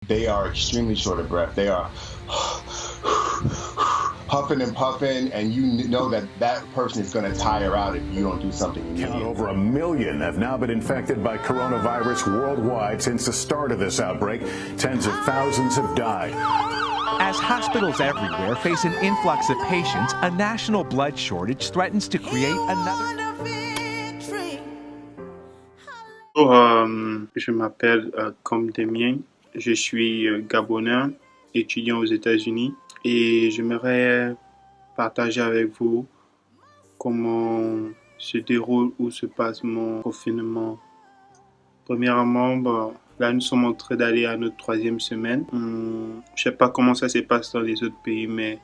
they are extremely short of breath. They are huffing and puffing, and you know that that person is going to tire out if you don't do something immediately. Over 1 million have now been infected by coronavirus worldwide since the start of this outbreak. Tens of thousands have died. As hospitals everywhere face an influx of patients, a national blood shortage threatens to create another... Je m'appelle Comme Demien, je suis Gabonais, étudiant aux États-Unis, et j'aimerais partager avec vous comment se déroule ou se passe mon confinement. Premièrement, là nous sommes en train d'aller à notre 3e semaine. Je ne sais pas comment ça se passe dans les autres pays, mais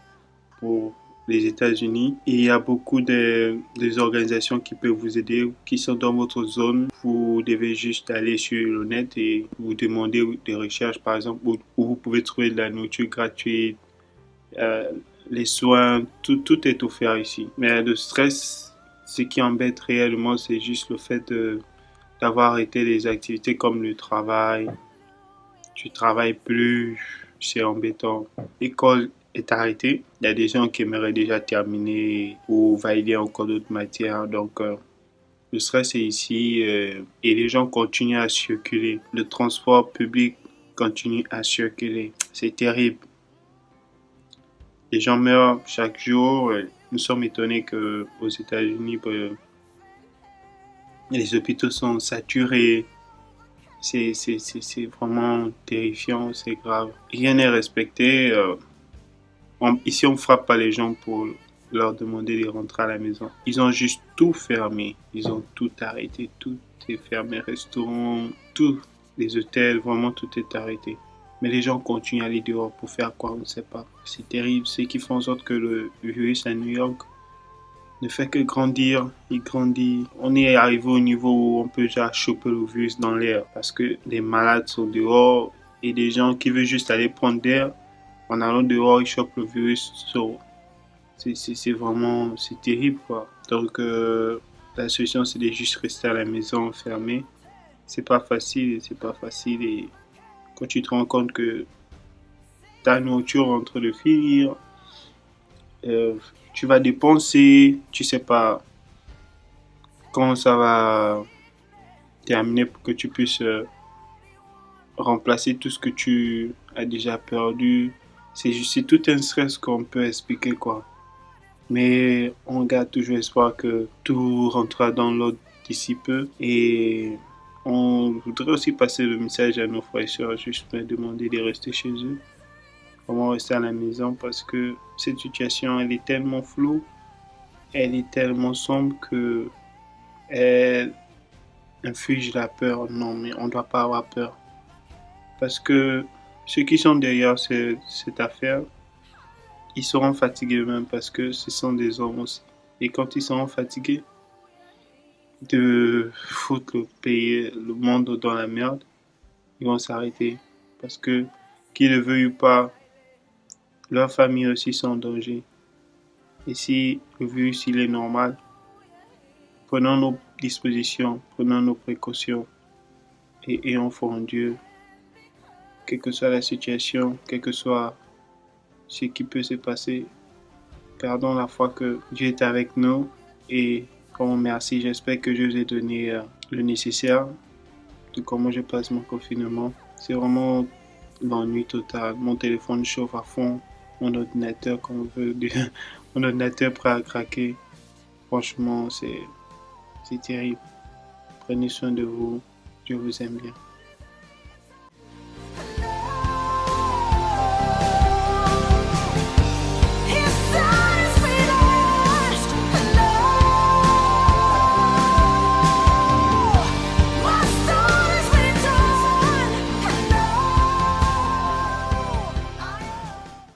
pour les États-Unis, il y a beaucoup des organisations qui peuvent vous aider, qui sont dans votre zone. Vous devez juste aller sur le net et vous demander des recherches, par exemple, où vous pouvez trouver de la nourriture gratuite, les soins, tout est offert ici. Mais le stress, ce qui embête réellement, c'est juste le fait d'avoir arrêté des activités comme le travail. Tu travailles plus, c'est embêtant. L'école est arrêtée. Il y a des gens qui aimeraient déjà terminer ou valider encore d'autres matières. Donc, le stress est ici et les gens continuent à circuler. Le transport public continue à circuler. C'est terrible. Les gens meurent chaque jour. Nous sommes étonnés qu'aux États-Unis, les hôpitaux sont saturés. C'est vraiment terrifiant, c'est grave. Rien n'est respecté. Ici, on ne frappe pas les gens pour leur demander de rentrer à la maison. Ils ont juste tout fermé. Ils ont tout arrêté. Tout est fermé. Restaurants, tout. Les hôtels, vraiment tout est arrêté. Mais les gens continuent à aller dehors pour faire quoi, on ne sait pas. C'est terrible. Ce qui fait en sorte que le virus à New York ne fait que grandir. Il grandit. On est arrivé au niveau où on peut déjà choper le virus dans l'air. Parce que les malades sont dehors et des gens qui veulent juste aller prendre l'air. En allant dehors, ils chopent le virus. C'est vraiment, c'est terrible, quoi. Donc, la solution, c'est de juste rester à la maison, fermé. C'est pas facile. Et quand tu te rends compte que ta nourriture est en train de finir, tu vas dépenser, tu sais pas quand ça va terminer pour que tu puisses remplacer tout ce que tu as déjà perdu. C'est tout un stress qu'on peut expliquer, quoi. Mais on garde toujours espoir que tout rentrera dans l'ordre d'ici peu. Et on voudrait aussi passer le message à nos frères et sœurs, juste leur demander de rester chez eux. Vraiment rester à la maison parce que cette situation, elle est tellement floue, elle est tellement sombre que elle inflige la peur. Non, mais on ne doit pas avoir peur. Parce que ceux qui sont derrière cette affaire, ils seront fatigués eux-mêmes parce que ce sont des hommes aussi. Et quand ils seront fatigués de foutre le pays, le monde dans la merde, ils vont s'arrêter. Parce que, qu'ils le veuillent ou pas, leurs familles aussi sont en danger. Et si le virus il est normal, prenons nos dispositions, prenons nos précautions et ayons foi en Dieu. Quelle que soit la situation, quel que soit ce qui peut se passer, gardons la foi que Dieu est avec nous et vraiment merci. J'espère que je vous ai donné le nécessaire de comment je passe mon confinement. C'est vraiment l'ennui total. Mon téléphone chauffe à fond, mon ordinateur quand on veut, mon ordinateur prêt à craquer. Franchement, c'est terrible. Prenez soin de vous. Je vous aime bien.